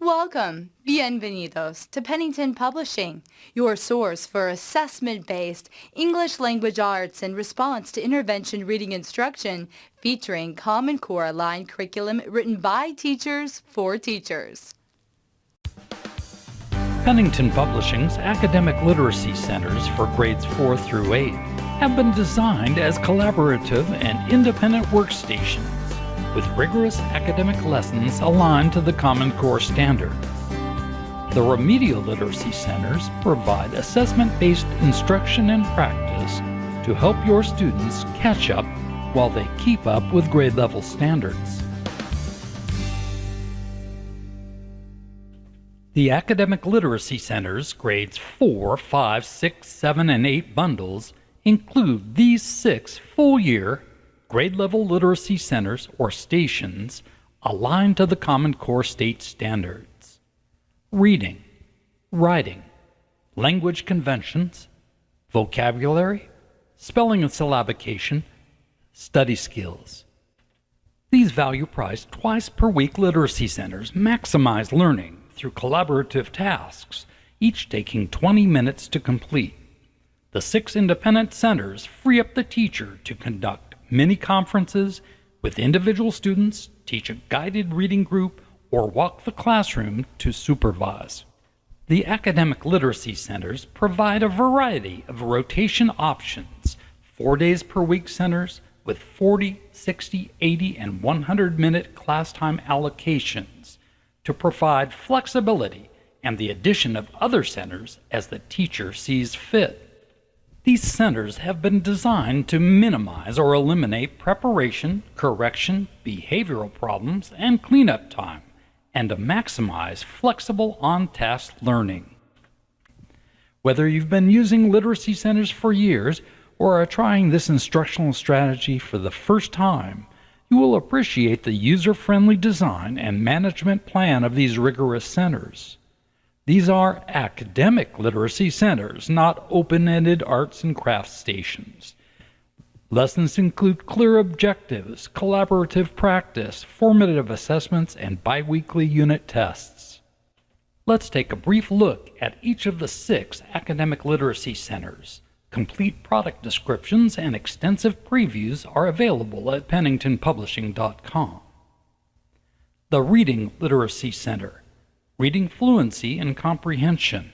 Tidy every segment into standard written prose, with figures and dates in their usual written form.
Welcome, bienvenidos to Pennington Publishing, your source for assessment-based English language arts in response to intervention reading instruction featuring Common Core aligned curriculum written by teachers for teachers. Pennington Publishing's Academic Literacy Centers for grades 4 through 8 have been designed as collaborative and independent workstations with rigorous academic lessons aligned to the Common Core standards. The Remedial Literacy Centers provide assessment-based instruction and practice to help your students catch up while they keep up with grade-level standards. The Academic Literacy Centers grades 4, 5, 6, 7, and 8 bundles include these 6 full-year grade-level literacy centers or stations aligned to the Common Core state standards: reading, writing, language conventions, vocabulary, spelling and syllabication, study skills. These value-priced twice-per-week literacy centers maximize learning through collaborative tasks, each taking 20 minutes to complete. The 6 independent centers free up the teacher to conduct mini-conferences with individual students, teach a guided reading group, or walk the classroom to supervise. The Academic Literacy Centers provide a variety of rotation options: 4 days per week centers with 40, 60, 80, and 100-minute class time allocations to provide flexibility and the addition of other centers as the teacher sees fit. These centers have been designed to minimize or eliminate preparation, correction, behavioral problems, and cleanup time, and to maximize flexible on-task learning. Whether you've been using literacy centers for years or are trying this instructional strategy for the first time, you will appreciate the user-friendly design and management plan of these rigorous centers. These are academic literacy centers, not open-ended arts and crafts stations. Lessons include clear objectives, collaborative practice, formative assessments, and biweekly unit tests. Let's take a brief look at each of the 6 academic literacy centers. Complete product descriptions and extensive previews are available at penningtonpublishing.com. The Reading Literacy Center, Reading Fluency and Comprehension.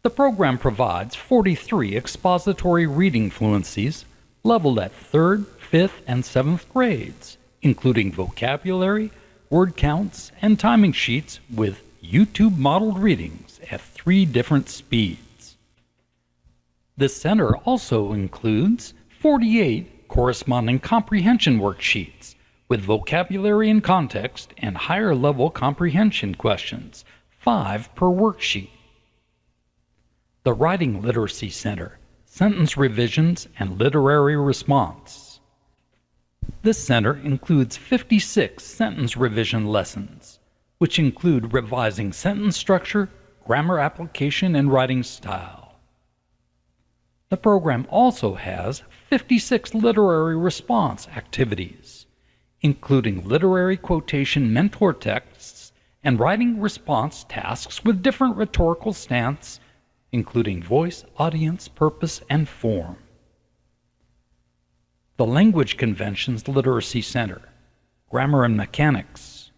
The program provides 43 expository reading fluencies leveled at 3rd, 5th, and 7th grades, including vocabulary, word counts, and timing sheets with YouTube modeled readings at 3 different speeds. This center also includes 48 corresponding comprehension worksheets with vocabulary and context and higher-level comprehension questions, 5 per worksheet. The Writing Literacy Center, Sentence Revisions and Literary Response. This center includes 56 sentence revision lessons, which include revising sentence structure, grammar application, and writing style. The program also has 56 literary response activities, including literary quotation mentor texts and writing response tasks with different rhetorical stance, including voice, audience, purpose, and form. The Language Conventions Literacy Center, Grammar and Mechanics.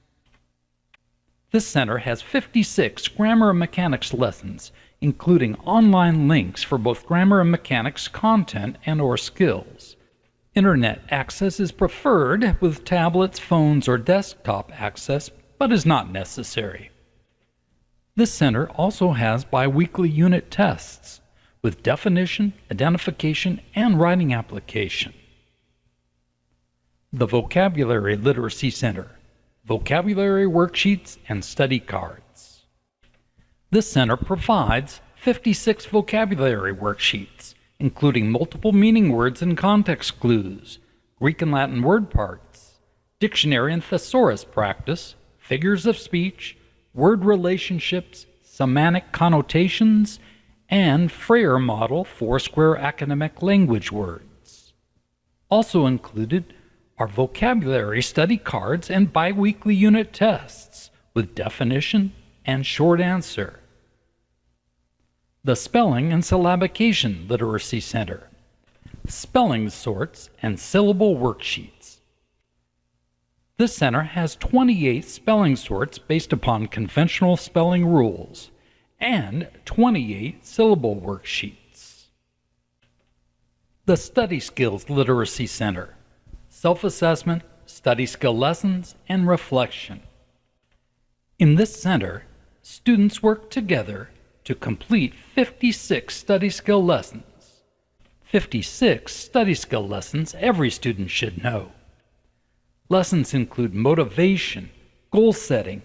This center has 56 grammar and mechanics lessons, including online links for both grammar and mechanics content and/or skills. Internet access is preferred with tablets, phones, or desktop access, but is not necessary. This center also has biweekly unit tests with definition, identification, and writing application. The Vocabulary Literacy Center, Vocabulary Worksheets and Study Cards. This center provides 56 vocabulary worksheets, including multiple meaning words and context clues, Greek and Latin word parts, dictionary and thesaurus practice, figures of speech, word relationships, semantic connotations, and Freyer model Foursquare academic language words. Also included are vocabulary study cards and biweekly unit tests with definition and short answer. The Spelling and Syllabication Literacy Center, spelling sorts and syllable worksheets. This center has 28 spelling sorts based upon conventional spelling rules and 28 syllable worksheets. The Study Skills Literacy Center, self-assessment, study skill lessons, and reflection. In this center, students work together to complete 56 study skill lessons. 56 study skill lessons every student should know. Lessons include motivation, goal setting,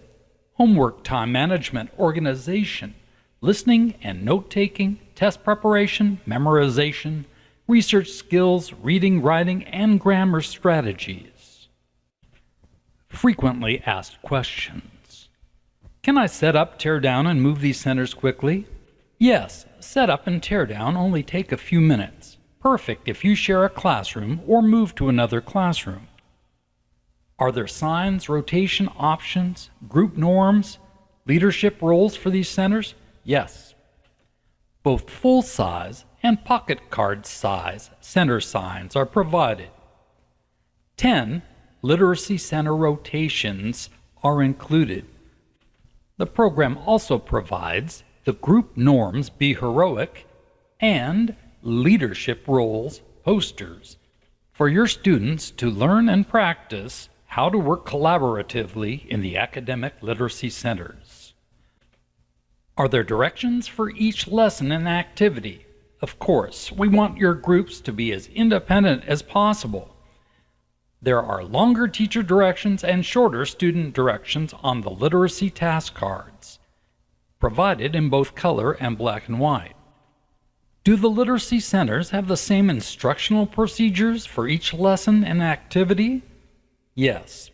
homework time management, organization, listening and note-taking, test preparation, memorization, research skills, reading, writing, and grammar strategies. Frequently asked questions. Can I set up, tear down, and move these centers quickly? Yes, set up and tear down only take a few minutes. Perfect if you share a classroom or move to another classroom. Are there signs, rotation options, group norms, leadership roles for these centers? Yes. Both full-size and pocket card size center signs are provided. 10 literacy center rotations are included. The program also provides the group norms Be Heroic and leadership roles posters for your students to learn and practice how to work collaboratively in the academic literacy centers. Are there directions for each lesson and activity? Of course, we want your groups to be as independent as possible. There are longer teacher directions and shorter student directions on the literacy task cards, provided in both color and black and white. Do the literacy centers have the same instructional procedures for each lesson and activity? Yes.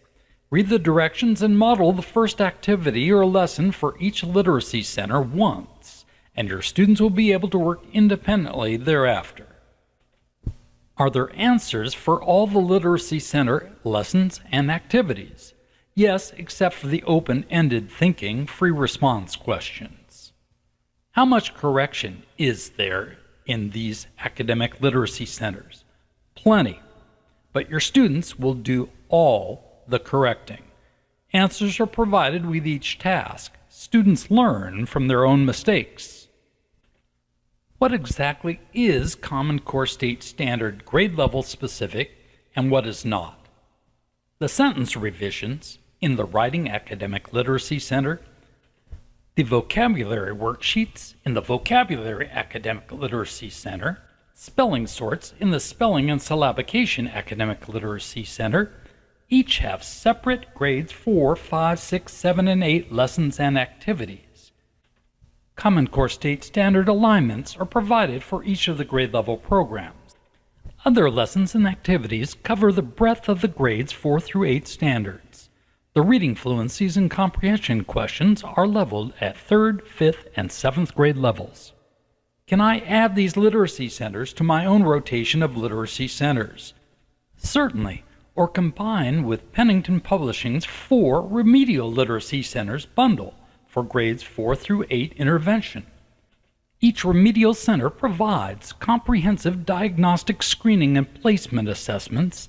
Read the directions and model the first activity or lesson for each literacy center once, and your students will be able to work independently thereafter. Are there answers for all the literacy center lessons and activities? Yes, except for the open-ended thinking free response questions. How much correction is there in these academic literacy centers? Plenty, but your students will do all the correcting. Answers are provided with each task. Students learn from their own mistakes. What exactly is Common Core State Standard grade level specific and what is not? The sentence revisions in the Writing Academic Literacy Center, the vocabulary worksheets in the Vocabulary Academic Literacy Center, spelling sorts in the Spelling and Syllabication Academic Literacy Center, each have separate grades 4, 5, 6, 7, and 8 lessons and activities. Common Core State Standard alignments are provided for each of the grade level programs. Other lessons and activities cover the breadth of the grades 4 through 8 standards. The reading fluencies and comprehension questions are leveled at 3rd, 5th, and 7th grade levels. Can I add these literacy centers to my own rotation of literacy centers? Certainly, or combine with Pennington Publishing's 4 Remedial Literacy Centers bundle for grades 4 through 8 intervention. Each remedial center provides comprehensive diagnostic screening and placement assessments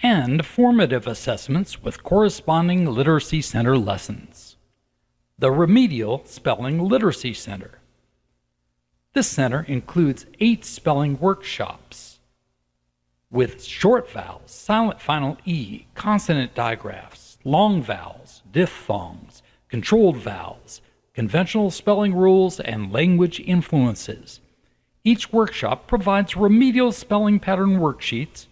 and formative assessments with corresponding literacy center lessons. The Remedial Spelling Literacy Center. This center includes 8 spelling workshops with short vowels, silent final E, consonant digraphs, long vowels, diphthongs, controlled vowels, conventional spelling rules, and language influences. Each workshop provides remedial spelling pattern worksheets,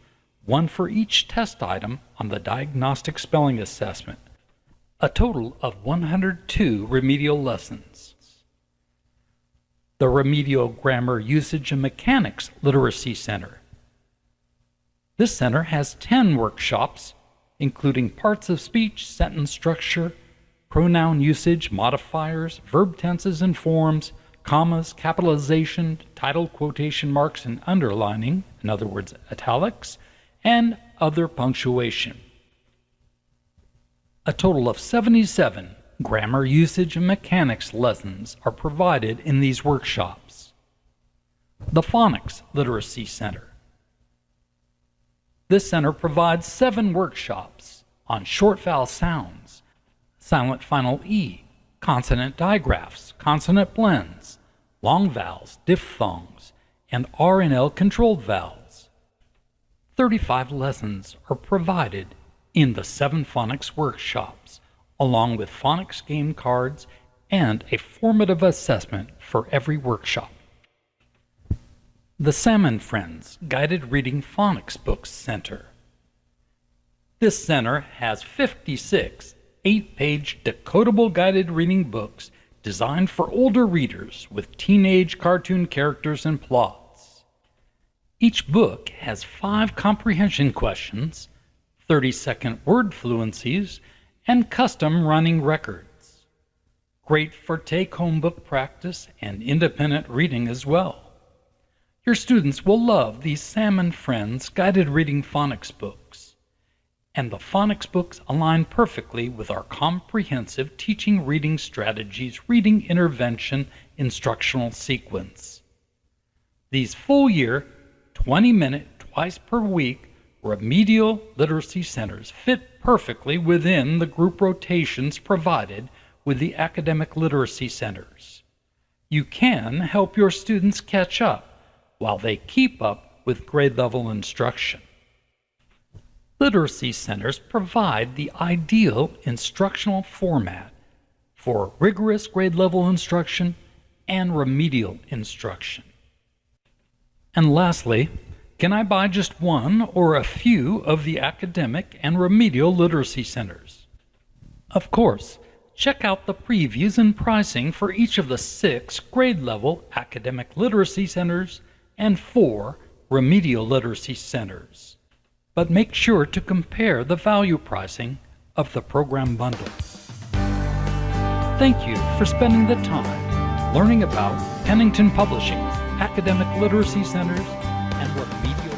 one for each test item on the diagnostic spelling assessment. A total of 102 remedial lessons. The Remedial Grammar Usage and Mechanics Literacy Center. This center has 10 workshops, including parts of speech, sentence structure, pronoun usage, modifiers, verb tenses and forms, commas, capitalization, title quotation marks and underlining, in other words, italics, and other punctuation. A total of 77 Grammar usage and mechanics lessons are provided in these workshops. The Phonics Literacy Center. This center provides 7 workshops on short vowel sounds, silent final E, consonant digraphs, consonant blends, long vowels, diphthongs, and R and L controlled vowels. 35 lessons are provided in the 7 phonics workshops, along with phonics game cards and a formative assessment for every workshop. The Salmon Friends Guided Reading Phonics Books Center. This center has 56 8-page decodable guided reading books designed for older readers with teenage cartoon characters and plots. Each book has 5 comprehension questions, 30-second word fluencies, and custom running records. Great for take-home book practice and independent reading as well. Your students will love these Salmon Friends guided reading phonics books. And the phonics books align perfectly with our comprehensive teaching reading strategies reading intervention instructional sequence. These full-year, 20-minute, twice per week remedial literacy centers fit perfectly within the group rotations provided with the academic literacy centers. You can help your students catch up while they keep up with grade level instruction. Literacy centers provide the ideal instructional format for rigorous grade level instruction and remedial instruction. And lastly, can I buy just one or a few of the academic and remedial literacy centers? Of course, check out the previews and pricing for each of the 6 grade level academic literacy centers and 4 remedial literacy centers. But make sure to compare the value pricing of the program bundle. Thank you for spending the time learning about Pennington Publishing's academic literacy centers and remedial